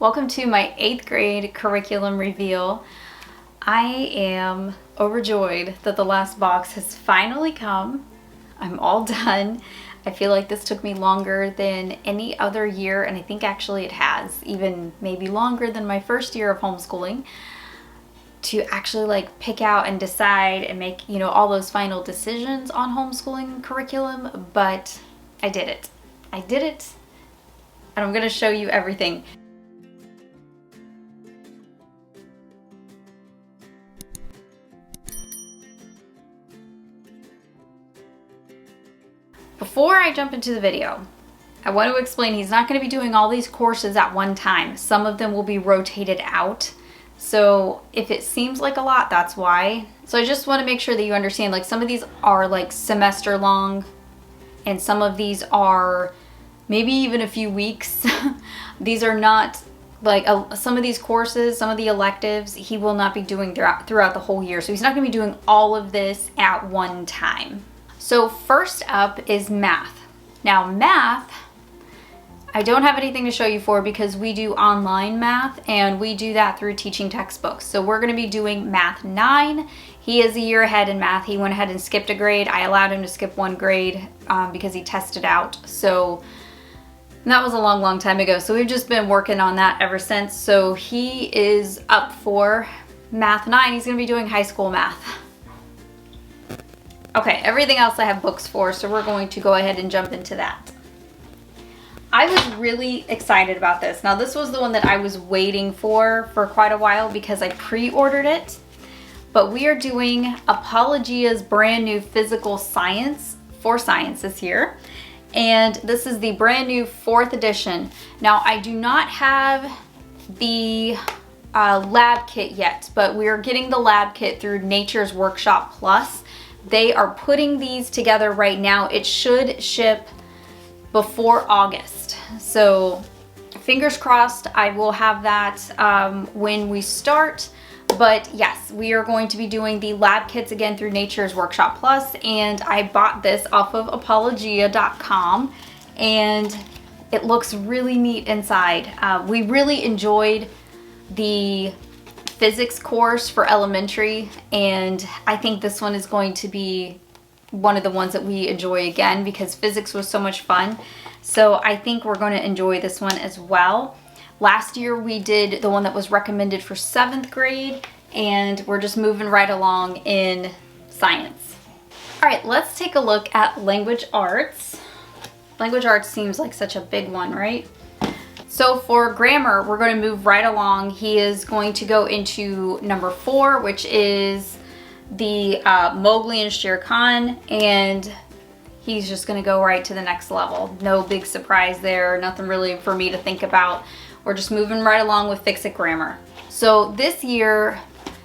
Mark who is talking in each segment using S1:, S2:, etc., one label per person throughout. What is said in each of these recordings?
S1: Welcome to my 8th grade curriculum reveal. I am overjoyed that the last box has finally come. I'm all done. I feel like this took me longer than any other year, and I think actually it has, even maybe longer than my first year of homeschooling, to actually pick out and decide and make, all those final decisions on homeschooling curriculum, but I did it. I did it, and I'm gonna show you everything. Before I jump into the video, I want to explain he's not going to be doing all these courses at one time. Some of them will be rotated out. So if it seems like a lot, that's why. So I just want to make sure that you understand, some of these are semester long, and some of these are maybe even a few weeks. These are not some of these courses, some of the electives, he will not be doing throughout the whole year. So he's not going to be doing all of this at one time. So first up is math. Now math, I don't have anything to show you for because we do online math and we do that through teaching textbooks. So we're going to be doing Math 9. He is a year ahead in math. He went ahead and skipped a grade. I allowed him to skip one grade because he tested out. So that was a long time ago. So we've just been working on that ever since. So he is up for Math 9. He's going to be doing high school math. Okay, everything else I have books for, so we're going to go ahead and jump into that. I was really excited about this. Now, this was the one that I was waiting for quite a while because I pre-ordered it. But we are doing Apologia's brand new physical science for science this year. And this is the brand new 4th edition. Now, I do not have the lab kit yet, but we are getting the lab kit through Nature's Workshop Plus. They are putting these together right now. It should ship before August. So fingers crossed I will have that when we start. But yes, we are going to be doing the lab kits again through Nature's Workshop Plus, and I bought this off of apologia.com and it looks really neat inside. We really enjoyed the physics course for elementary, and I think this one is going to be one of the ones that we enjoy again because physics was so much fun. So I think we're going to enjoy this one as well. Last year we did the one that was recommended for 7th grade, and we're just moving right along in science. All right, let's take a look at language arts. Language arts seems like such a big one, right? So for grammar, we're going to move right along. He is going to go into number 4, which is the Mowgli and Shere Khan, and he's just going to go right to the next level. No big surprise there, nothing really for me to think about. We're just moving right along with Fix-It Grammar. So this year,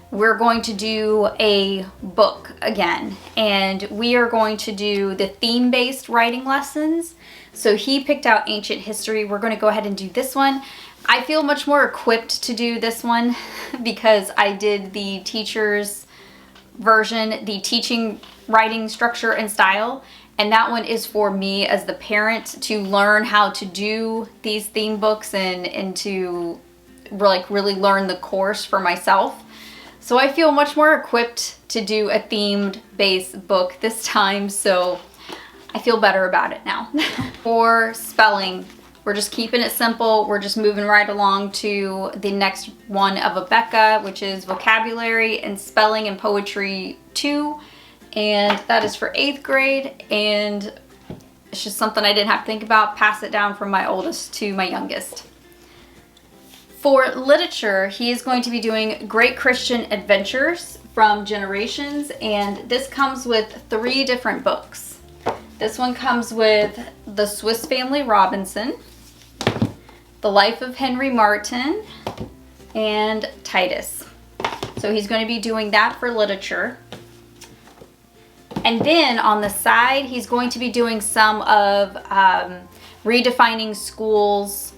S1: we're going to do a book again, and we are going to do the theme-based writing lessons. So he picked out ancient history. We're going to go ahead and do this one. I feel much more equipped to do this one because I did the teacher's version, the teaching writing structure and style. And that one is for me as the parent to learn how to do these theme books and to really learn the course for myself. So I feel much more equipped to do a themed based book this time. So I feel better about it now. For spelling, we're just keeping it simple. We're just moving right along to the next one of Abeka, which is vocabulary and spelling and poetry 2. And that is for 8th grade. And it's just something I didn't have to think about. Pass it down from my oldest to my youngest. For literature, he is going to be doing Great Christian Adventures from Generations. And this comes with 3 different books. This one comes with The Swiss Family Robinson, The Life of Henry Martin, and Titus. So he's going to be doing that for literature. And then on the side, he's going to be doing some of Redefining Schools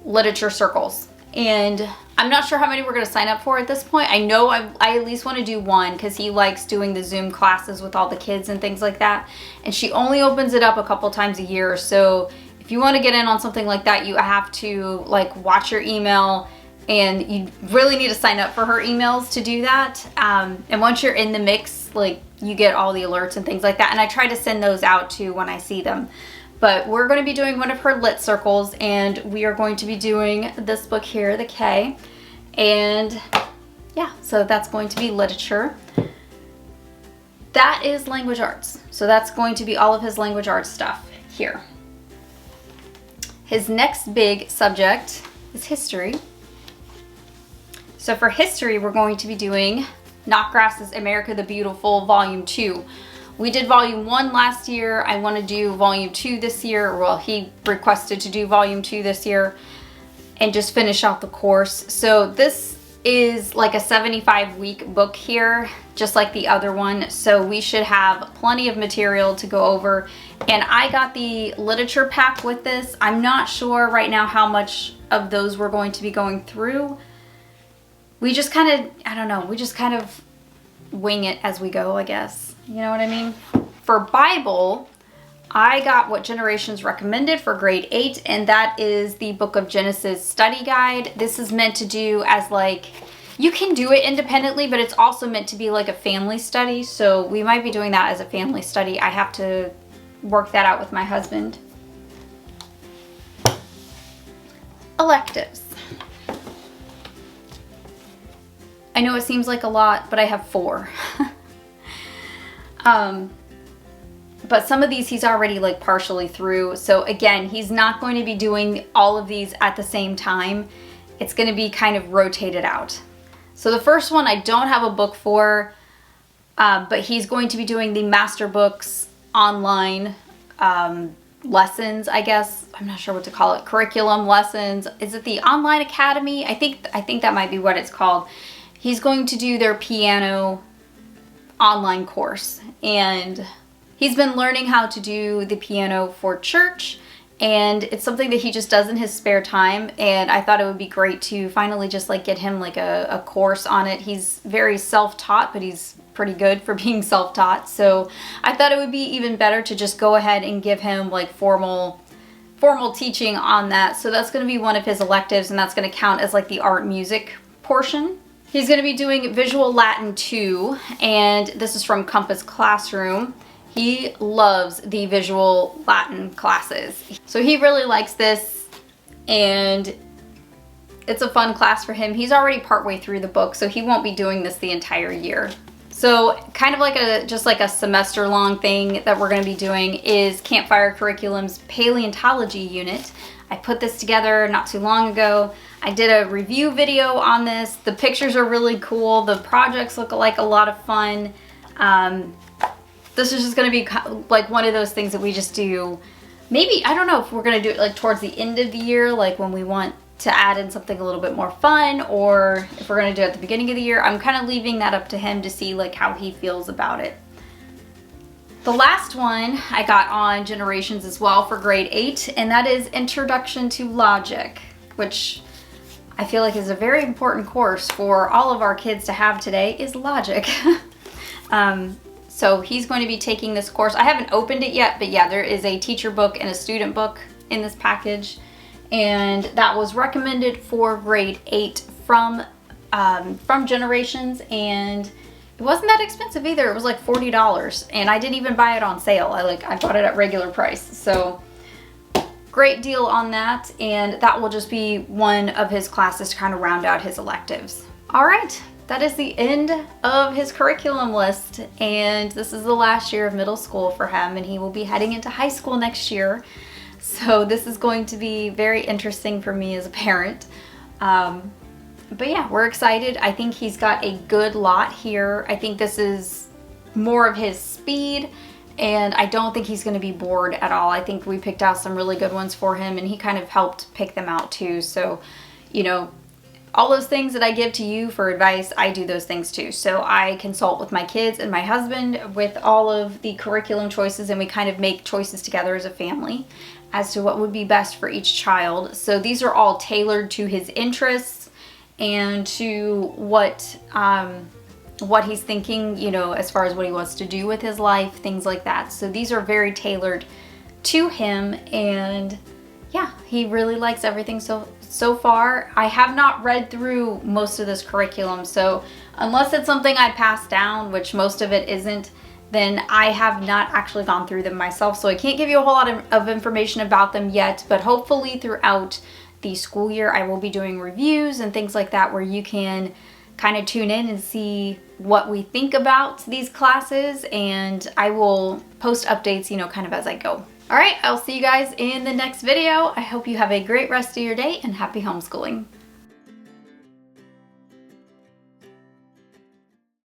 S1: literature circles. And I'm not sure how many we're going to sign up for at this point. I know I at least want to do one because he likes doing the Zoom classes with all the kids and things like that. And she only opens it up a couple times a year. So if you want to get in on something like that, you have to like watch your email, and you really need to sign up for her emails to do that. And once you're in the mix, like you get all the alerts and things like that. And I try to send those out too when I see them. But we're going to be doing one of her lit circles, and we are going to be doing this book here, The K. And yeah, so that's going to be literature. That is language arts. So that's going to be all of his language arts stuff here. His next big subject is history. So for history, we're going to be doing Knotgrass's America the Beautiful, Volume 2. We did Volume 1 last year. I want to do Volume 2 this year. Well, he requested to do Volume 2 this year and just finish out the course. So this is like a 75-week book here, just like the other one. So we should have plenty of material to go over. And I got the literature pack with this. I'm not sure right now how much of those we're going to be going through. We just kind of, I don't know, we just kind of wing it as we go, I guess. You know what I mean? For Bible, I got what Generations recommended for grade 8, and that is the Book of Genesis study guide. This is meant to do as like, you can do it independently, but it's also meant to be like a family study. So we might be doing that as a family study. I have to work that out with my husband. Electives. I know it seems like a lot, but I have 4. But some of these he's already like partially through. So again, he's not going to be doing all of these at the same time. It's going to be kind of rotated out. So the first one I don't have a book for, but he's going to be doing the Master Books online lessons, I guess. I'm not sure what to call it. Curriculum lessons. Is it the Online Academy? I think that might be what it's called. He's going to do their piano online course, and he's been learning how to do the piano for church, and it's something that he just does in his spare time, and I thought it would be great to finally just like get him like a course on it. He's very self-taught, but he's pretty good for being self-taught, so I thought it would be even better to just go ahead and give him like formal teaching on that. So that's going to be one of his electives, and that's going to count as like the art music portion. He's going to be doing Visual Latin 2, and this is from Compass Classroom. He loves the Visual Latin classes. So he really likes this, and it's a fun class for him. He's already partway through the book, so he won't be doing this the entire year. So kind of like just like a semester long thing that we're going to be doing is Campfire Curriculum's Paleontology unit. I put this together not too long ago. I did a review video on this. The pictures are really cool. The projects look like a lot of fun. This is just going to be like one of those things that we just do. Maybe, I don't know if we're going to do it like towards the end of the year, like when we want to add in something a little bit more fun, or if we're going to do it at the beginning of the year. I'm kind of leaving that up to him to see like how he feels about it. The last one I got on Generations as well for grade 8, and that is Introduction to Logic, which I feel like is a very important course for all of our kids to have today, is logic. So he's going to be taking this course. I haven't opened it yet, but yeah, there is a teacher book and a student book in this package, and that was recommended for grade 8 from Generations, and it wasn't that expensive either. It was like $40, and I didn't even buy it on sale. I bought it at regular price. So great deal on that, and that will just be one of his classes to kind of round out his electives. All right, that is the end of his curriculum list, and this is the last year of middle school for him, and he will be heading into high school next year. So this is going to be very interesting for me as a parent. But yeah, we're excited. I think he's got a good lot here. I think this is more of his speed, and I don't think he's going to be bored at all. I think we picked out some really good ones for him, and he kind of helped pick them out too. So, you know, all those things that I give to you for advice, I do those things too. So I consult with my kids and my husband with all of the curriculum choices, and we kind of make choices together as a family as to what would be best for each child. So these are all tailored to his interests and to what he's thinking, you know, as far as what he wants to do with his life, things like that. So these are very tailored to him, and yeah, he really likes everything so far. I have not read through most of this curriculum, so unless it's something I passed down, which most of it isn't, then I have not actually gone through them myself, so I can't give you a whole lot of information about them yet, but hopefully throughout the school year I will be doing reviews and things like that where you can kind of tune in and see what we think about these classes, and I will post updates, you know, kind of as I go. All right, I'll see you guys in the next video. I hope you have a great rest of your day and happy homeschooling.